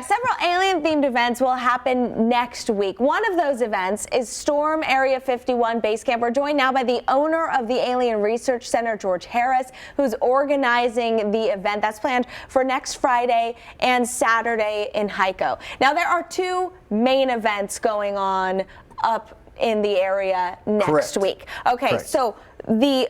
Several alien-themed events will happen next week. One of those events is Storm Area 51 Basecamp. We're joined now by the owner of the Alien Research Center, George Harris, who's organizing the event that's planned for next Friday and Saturday in Hico. Now, there are two main events going on up in the area next week. Okay, Correct. So the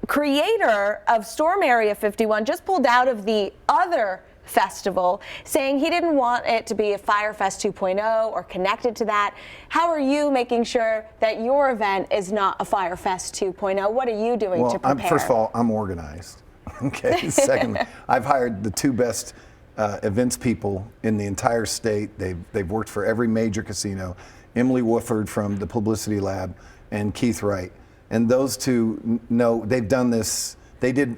creator of Storm Area 51 just pulled out of the other festival, saying he didn't want it to be a Firefest 2.0 or connected to that. How are you making sure that your event is not a Firefest 2.0? What are you doing to prepare? First of all, I'm organized. Okay. Second, I've hired the two best events people in the entire state. They've worked for every major casino. Emily Wooford from the Publicity Lab and Keith Wright. And those two know they've done this. They did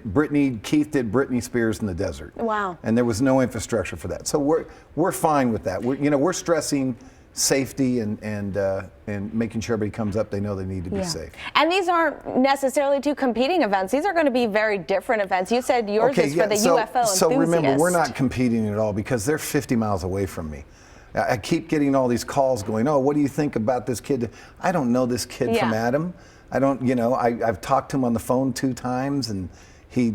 Keith did Britney Spears in the desert. Wow. And there was no infrastructure for that. So we're fine with that. We're stressing safety and making sure everybody comes up, they know they need to be safe. And these aren't necessarily two competing events. These are going to be very different events. You said yours is for the UFO enthusiasts. So remember, we're not competing at all because they're 50 miles away from me. I keep getting all these calls going, oh, what do you think about this kid? I don't know this kid from Adam. I don't, I've talked to him on the phone 2 times, and he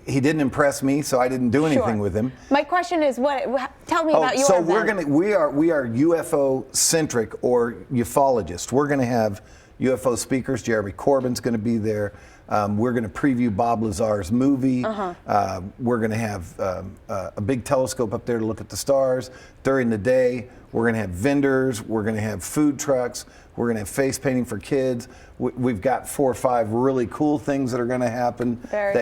didn't impress me, so I didn't do anything with him. My question is, tell me about your event. We are UFO centric or ufologists. We're gonna have UFO speakers. Jeremy Corbyn's gonna be there. We're gonna preview Bob Lazar's movie. We're gonna have a big telescope up there to look at the stars during the day. We're gonna have vendors. We're gonna have food trucks. We're going to have face painting for kids. We've got 4 or 5 really cool things that are going to happen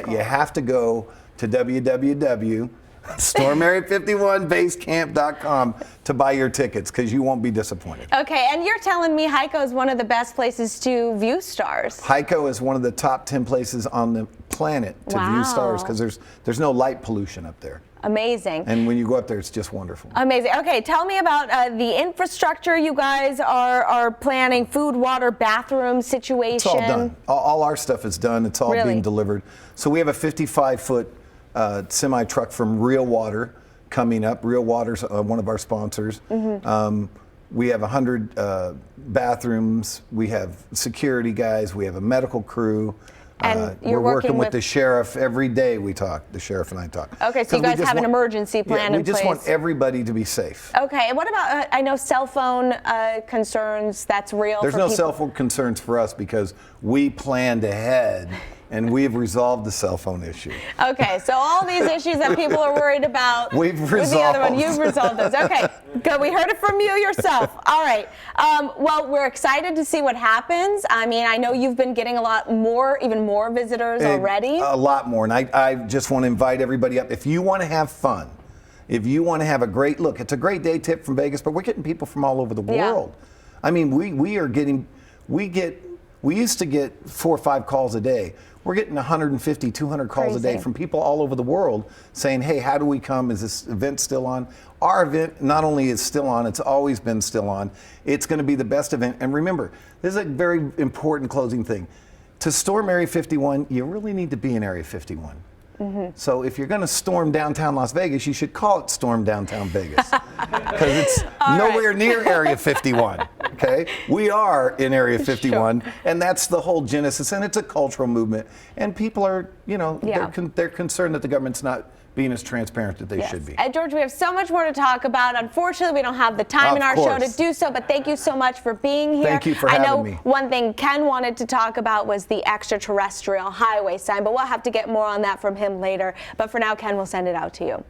you have to go to www.stormarea51basecamp.com to buy your tickets because you won't be disappointed. Okay, and you're telling me Hico is one of the best places to view stars. Hico is one of the top 10 places on the planet to view stars because there's no light pollution up there. Amazing. And when you go up there, it's just wonderful. Amazing. Okay, tell me about the infrastructure you guys are planning, food, water, bathroom situation. It's all done. All our stuff is done. It's all being delivered. So we have a 55-foot semi truck from Real Water coming up. Real Water's one of our sponsors. We have 100 bathrooms. We have security guys. We have a medical crew. And we're working with the sheriff every day. The sheriff and I talk. Okay, so you guys have an emergency plan in place. We just want everybody to be safe. Okay, and what about, I know cell phone concerns, that's real There's for no people. cell phone concerns for us because we planned ahead and we've resolved the cell phone issue. Okay, so all these issues that people are worried about we've resolved. With the other one, you've resolved those. Okay, good. We heard it from you yourself. All right. Well, we're excited to see what happens. I mean, I know you've been getting even more visitors already. A lot more, and I just want to invite everybody up. If you want to have fun, if you want to have a great look, it's a great day tip from Vegas, but we're getting people from all over the world. I mean, we used to get 4 or 5 calls a day. We're getting 150, 200 calls a day from people all over the world saying, hey, how do we come? Is this event still on? Our event not only is still on, it's always been still on. It's going to be the best event. And remember, this is a very important closing thing. To storm Area 51, you really need to be in Area 51. So if you're going to storm downtown Las Vegas, you should call it Storm Downtown Vegas because it's nowhere near Area 51. Okay, we are in Area 51, and that's the whole genesis, and it's a cultural movement, and people are, they're concerned that the government's not being as transparent that they should be. George, we have so much more to talk about. Unfortunately, we don't have the time in our show to do so, but thank you so much for being here. Thank you for having me. I know one thing Ken wanted to talk about was the extraterrestrial highway sign, but we'll have to get more on that from him later. But for now, Ken, we'll send it out to you.